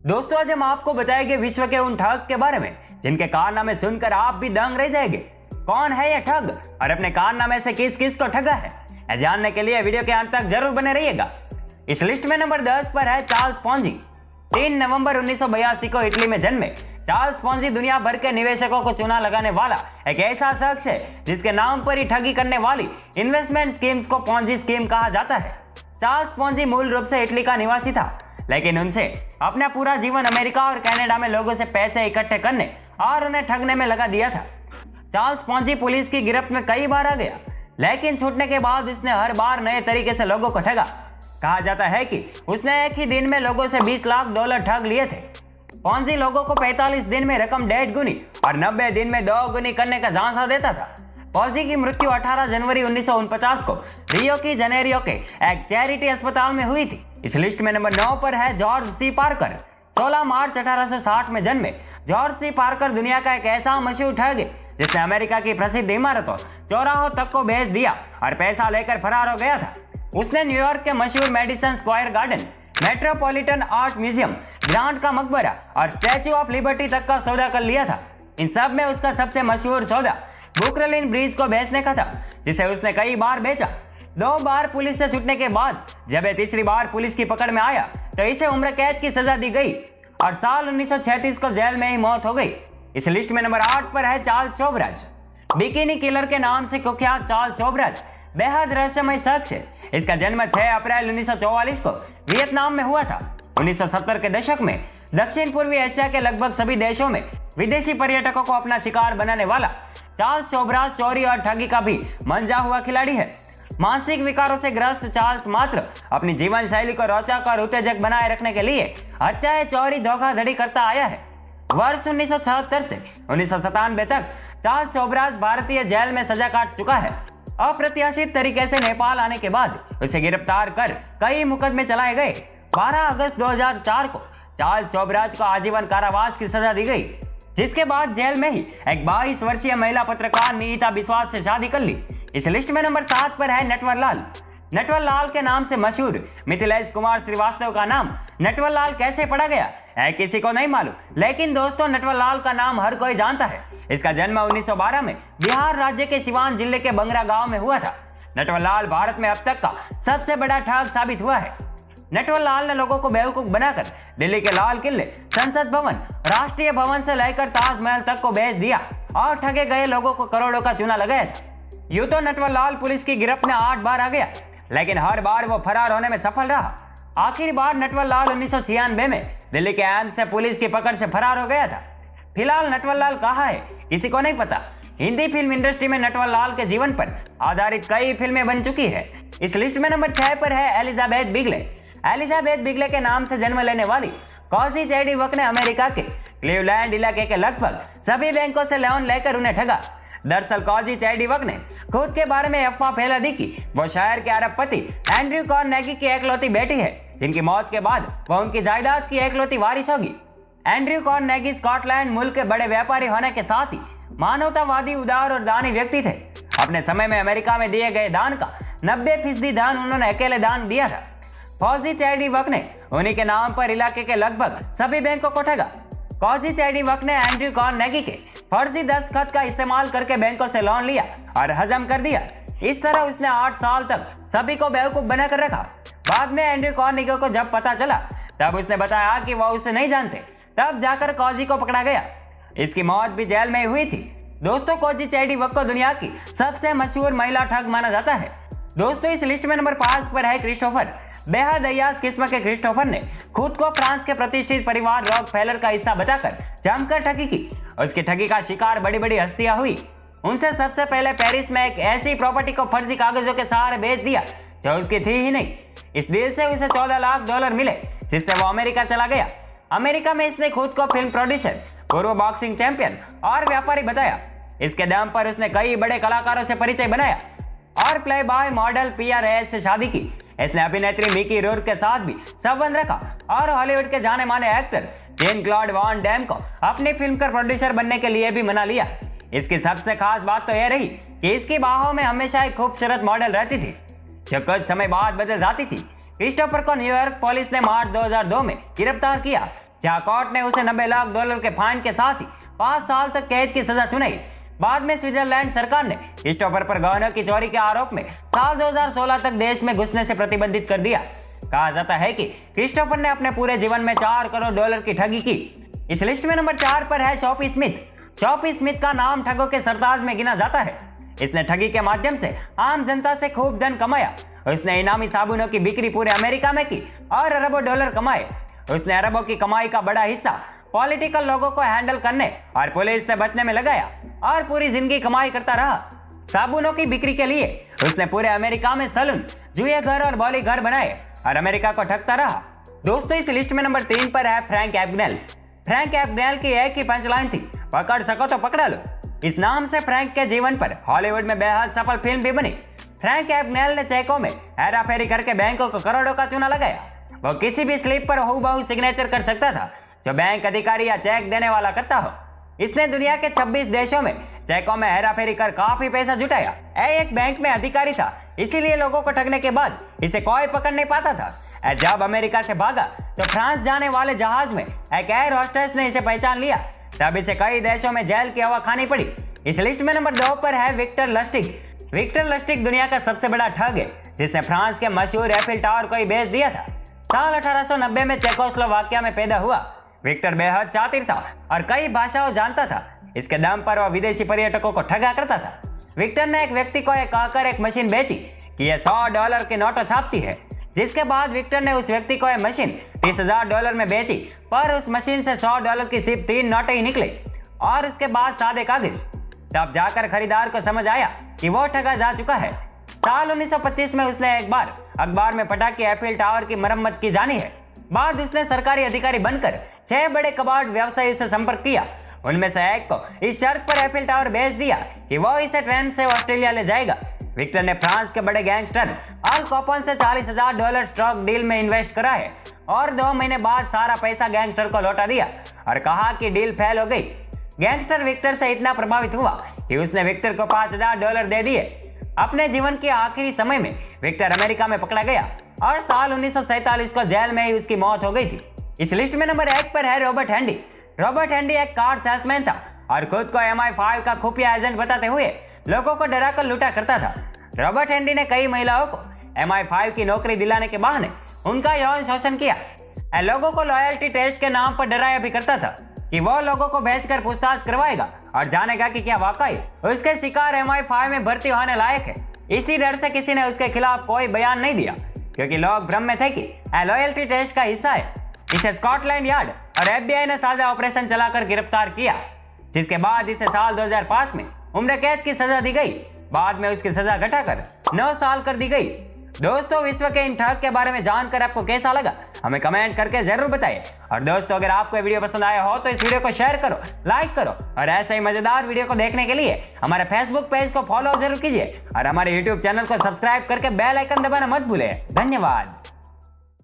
दोस्तों आज हम आपको बताएंगे विश्व के उन ठग के बारे में जिनके कारनामे सुनकर आप भी दंग रह जाएंगे। कौन है ये ठग और अपने कारनामे से किस किस को ठगा है, यह जानने के लिए वीडियो के अंत तक जरूर बने रहिएगा। इस लिस्ट में नंबर 10 पर है चार्ल्स पोंजी। 3 नवंबर 1982 को इटली में जन्मे चार्ल्स पोंजी दुनिया भर के निवेशकों को चूना लगाने वाला एक ऐसा शख्स है जिसके नाम पर ही ठगी करने वाली इन्वेस्टमेंट स्कीम्स को पोंजी स्कीम कहा जाता है। चार्ल्स पोंजी मूल रूप से इटली का निवासी था, लेकिन उनसे अपना पूरा जीवन अमेरिका और कनाडा में लोगों से पैसे इकट्ठे करने और उन्हें ठगने में लगा दिया था। चार्ल्स पोंजी पुलिस की गिरफ्त में कई बार आ गया, लेकिन छूटने के बाद उसने हर बार नए तरीके से लोगों को ठगा। कहा जाता है कि उसने एक ही दिन में लोगों से $20 लाख ठग लिए थे। पोंजी लोगों को 45 दिन में रकम 1.5 गुनी और 90 दिन में 2 गुनी करने का झांसा देता था। पोंजी की मृत्यु 18 जनवरी 1949 को रियो की जनेरियो के एक चैरिटी अस्पताल में हुई थी। इस लिस्ट में नंबर 9 पर है जॉर्ज सी पार्कर। 16 मार्च 1860 में जन्मे जॉर्ज सी पार्कर दुनिया का एक ऐसा मशहूर ठग है जिसने अमेरिका की प्रसिद्ध इमारतों चौराहों तक को बेच दिया और पैसा लेकर फरार हो गया था। उसने न्यूयॉर्क के मशहूर Madison Square garden, metropolitan art museum, grant का मकबरा और स्टैच्यू ऑफ लिबर्टी तक का सौदा कर लिया था। इन सब में उसका सबसे मशहूर सौदा ब्रुकलिन ब्रिज को बेचने का था, जिसे उसने कई बार बेचा। 2 बार पुलिस से छूटने के बाद जब तीसरी बार पुलिस की पकड़ में आया तो इसे उम्र कैद की सजा दी गई और साल 1936 को जेल में ही मौत हो गई। इस लिस्ट में नंबर 8 पर है चार्ल्स शोबराज। बिकिनी किलर के नाम से कुख्यात चार्ल्स शोबराज बेहद रहस्यमय शख्स है। इसका जन्म 6 अप्रैल 1944 को वियतनाम में हुआ था। 1970 के दशक में दक्षिण पूर्वी एशिया के लगभग सभी देशों में विदेशी पर्यटकों को अपना शिकार बनाने वाला चार्ल्स शोबराज चोरी और ठगी का भी मंजा हुआ खिलाड़ी है। मानसिक विकारों से ग्रस्त चार्ल्स मात्र अपनी जीवन शैली को रोचक और उत्तेजक बनाए रखने के लिए हत्याएं, चोरी, धोखाधड़ी करता आया है। वर्ष 1976 से 1997 तक चार्ल्स शोबराज भारतीय जेल में सजा काट चुका है। अप्रत्याशित तरीके से नेपाल आने के बाद उसे गिरफ्तार कर कई मुकदमे चलाए गए। 12 अगस्त 2004 को चार्ल्स शोबराज को आजीवन कारावास की सजा दी गई, जिसके बाद जेल में ही एक 22 वर्षीय महिला पत्रकार निहिता बिस्वास से शादी कर ली। इस लिस्ट में नंबर 7 पर है नटवर लाल। नटवर लाल के नाम से मशहूर मिथिलेश कुमार श्रीवास्तव का नाम नटवर लाल कैसे पड़ा गया है किसी को नहीं मालूम, लेकिन दोस्तों नटवर लाल का नाम हर कोई जानता है। इसका जन्म 1912 में बिहार राज्य के सिवान जिले के बंगरा गांव में हुआ था। नटवर लाल भारत में अब तक का सबसे बड़ा ठग साबित हुआ है। नटवर लाल ने लोगों को बेवकूफ बनाकर दिल्ली के लाल किले, संसद भवन, राष्ट्रीय भवन से लेकर ताजमहल तक को बेच दिया और ठगे गए लोगों को करोड़ों का चूना लगाया था। यूं तो नटवर लाल पुलिस की गिरफ्त में 8 बार आ गया, लेकिन हर बार वो फरार होने में सफल रहा। आखिरी बार नटवर लाल 1996 में दिल्ली के एम्स से पुलिस की पकड़ से फरार हो गया था। फिलहाल नटवर लाल कहाँ है किसी को नहीं पता। हिंदी फिल्म इंडस्ट्री में नटवर लाल के जीवन पर आधारित कई फिल्में बन चुकी है। इस लिस्ट में नंबर 6 पर है एलिजाबेथ बिगले। एलिजाबेथ बिगले के नाम से जन्म लेने वाली कॉजी चैडविक ने अमेरिका के क्लीवलैंड इलाके के लगभग सभी बैंकों से लोन लेकर उन्हें ठगा। दरअसल कॉजी चैडविक ने खुद के बारे में अफवाह फैला दी कि वो शहर के अरबपति एंड्रयू कार्नेगी की एकलौती बेटी है, जिनकी मौत के बाद वो उनकी जायदाद की एकलौती वारिस होगी। एंड्रयू कार्नेगी स्कॉटलैंड मुल्क के बड़े व्यापारी होने के साथ ही मानवतावादी, उदार और दानी व्यक्ति थे। अपने समय में अमेरिका में दिए गए दान का 90% दान उन्होंने अकेले दान दिया था। कॉजी चैडविक ने उन्हीं के नाम पर इलाके के लगभग सभी बैंकों को ठगा। कॉजी चैडविक ने एंड्रयू कार्नेगी के फर्जी दस्तखत का इस्तेमाल करके बैंकों से लोन लिया और हजम कर दिया। इस तरह उसने 8 साल तक सभी को बेवकूफ बनाकर रखा। बाद में एंड्रयू कार्नेगी को जब पता चला तब उसने बताया कि वह उसे नहीं जानते, तब जाकर कॉजी को पकड़ा गया। इसकी मौत भी जेल में हुई थी। दोस्तों कॉजी चैडविक को दुनिया की सबसे मशहूर महिला ठग माना जाता है। दोस्तों इस लिस्ट में नंबर 5 पर है क्रिस्टोफर। बेहद अय्याश किस्म के क्रिस्टोफर ने खुद को फ्रांस के प्रतिष्ठित परिवार रॉकफेलर का हिस्सा बताकर जमकर ठगी की। उसकी ठगी का शिकार बड़ी बड़ी हस्तियां हुई। उनसे सबसे पहले पेरिस में एक ऐसी प्रॉपर्टी को फर्जी कागजों के सहारे बेच दिया जो उसकी थी ही नहीं। इस डील से उसे $14 लाख मिले, जिससे वो अमेरिका चला गया। अमेरिका में इसने खुद को फिल्म प्रोड्यूसर, पूर्व बॉक्सिंग चैंपियन और व्यापारी बताया। इसके दम पर उसने कई बड़े कलाकारों से परिचय बनाया और प्ले बॉय मॉडल पिया रेस से शादी की। इसने अभिनेत्री मिकी रूर्क के साथ भी संबंध रखा और हॉलीवुड के जाने माने एक्टर जेन क्लॉड वॉन डैम को अपनी फिल्म का प्रोड्यूसर बनने के लिए भी मना लिया। इसकी सबसे खास बात तो यह रही कि इसकी बाहों में हमेशा एक खूबसूरत मॉडल रहती थी, जो कुछ समय बाद बदल जाती थी। क्रिस्टोफर को न्यूयॉर्क पुलिस ने मार्च 2002 में गिरफ्तार किया, जहां कोर्ट ने उसे $90 लाख के फाइन के साथ ही 5 साल तक कैद की सजा सुनाई। बाद में स्विट्जरलैंड सरकार ने क्रिस्टोफर पर गहनों की चोरी के आरोप में साल 2016 तक देश में घुसने से प्रतिबंधित कर दिया। कहा जाता है कि क्रिस्टोफर ने अपने पूरे जीवन में $4 करोड़ की ठगी की। इस लिस्ट में नंबर 4 पर है शॉपी स्मिथ। शॉपी स्मिथ का नाम ठगों के सरताज में गिना जाता है। इसने ठगी के माध्यम से आम जनता से खूब धन कमाया। उसने इनामी साबुनों की बिक्री पूरे अमेरिका में की और अरबों डॉलर कमाए। उसने अरबों की कमाई का बड़ा हिस्सा पॉलिटिकल लोगों को हैंडल करने और पुलिस से बचने में लगाया और पूरी जिंदगी कमाई करता रहा। साबुनों की बिक्री के लिए उसने पूरे अमेरिका में सैलून, जुए घर और बॉली घर बनाए और अमेरिका को ठगता रहा। दोस्तों, इस लिस्ट में नंबर 3 पर है फ्रैंक एबनेल। फ्रैंक एबनेल की एक ही पंचलाइन थी, पकड़ सको तो पकड़ा लो। इस नाम से फ्रैंक के जीवन पर हॉलीवुड में बेहद सफल फिल्म भी बनी। फ्रैंक एबनेल ने चेकों में हेराफेरी करके बैंकों को करोड़ों का चूना लगाया। वो किसी भी स्लिप पर हूबहू सिग्नेचर कर सकता था जो बैंक अधिकारी या चेक देने वाला करता हो। इसने दुनिया के 26 देशों में चेकों में हेराफेरी कर काफी पैसा जुटाया। एक बैंक में अधिकारी था, इसीलिए लोगों को ठगने के बाद इसे कोई पकड़ नहीं पाता था। जब अमेरिका से भागा तो फ्रांस जाने वाले जहाज में एक एयर होस्टेस ने इसे पहचान लिया। तब इसे कई देशों में जेल की हवा खानी पड़ी। इस लिस्ट में नंबर 2 पर है विक्टर लस्टिग। विक्टर लस्टिग दुनिया का सबसे बड़ा ठग है, जिसने फ्रांस के मशहूर एफिल टावर को ही बेच दिया था। साल 1890 में चेकोस्लोवाकिया में पैदा हुआ। विक्टर बेहद शातिर था और कई भाषाओं जानता था। इसके दम पर वह विदेशी पर्यटकों को ठगा करता था। विक्टर ने एक व्यक्ति को कहकर एक मशीन बेची कि यह $100 के नोट छापती है, जिसके बाद विक्टर ने उस व्यक्ति को यह मशीन $30,000 में बेची, पर उस मशीन से $100 की सिर्फ 3 नोटें ही निकले और उसके बाद सादे कागज। तब जाकर खरीदार को समझ आया कि वो ठगा जा चुका है। साल 1925 में उसने एक बार अखबार में पढ़ा कि एफिल टावर की मरम्मत की जानी है। बाद उसने सरकारी अधिकारी बनकर 6 बड़े कबाड़ व्यवसायियों से संपर्क किया। उनमें से एक को इस शर्त पर एफिल टावर बेच दिया कि वो इसे ट्रेन से ऑस्ट्रेलिया ले जाएगा। विक्टर ने फ्रांस के बड़े गैंगस्टर अल कैपोन से $40,000 स्टॉक डील में इन्वेस्ट करा है और 2 महीने बाद सारा पैसा गैंगस्टर को लौटा दिया और कहा कि डील फेल हो गई। गैंगस्टर विक्टर से इतना प्रभावित हुआ कि उसने विक्टर को $5,000 दे दिए। अपने जीवन के आखिरी समय में विक्टर अमेरिका में पकड़ा गया और साल 1947 को जेल में ही उसकी मौत हो गई थी। इस लिस्ट में नंबर 1 पर है रॉबर्ट हैंडी। रॉबर्ट हैंडी एक कार सेल्समैन था और खुद को MI5 का खुफिया एजेंट बताते हुए लोगों को डराकर लूटा करता था। रॉबर्ट हैंडी ने कई महिलाओं को MI5 की नौकरी दिलाने के बहाने उनका यौन शोषण किया। लोगों को लॉयल्टी टेस्ट के नाम पर डराया भी करता था कि वो लोगों को भेजकर पूछताछ करवाएगा और जानेगा कि क्या वाकई उसके शिकार MI5 में भर्ती होने लायक है। इसी डर से किसी ने उसके खिलाफ कोई बयान नहीं दिया, क्योंकि लोग भ्रम में थे कि लॉयल्टी टेस्ट का हिस्सा है। इसे स्कॉटलैंड यार्ड और FBI ने साझा ऑपरेशन चलाकर गिरफ्तार किया, जिसके बाद इसे साल 2005 में उम्र कैद की सजा दी गई। बाद में उसकी सजा घटाकर 9 साल कर दी गई। दोस्तों, विश्व के इन ठग के बारे में जानकर आपको कैसा लगा हमें कमेंट करके जरूर बताइए। और दोस्तों, अगर आपको वीडियो पसंद आया हो तो इस वीडियो को शेयर करो, लाइक करो और ऐसे ही मजेदार वीडियो को देखने के लिए हमारे फेसबुक पेज को फॉलो जरूर कीजिए और हमारे यूट्यूब चैनल को सब्सक्राइब करके बेल आइकन दबाना मत भूलें। धन्यवाद।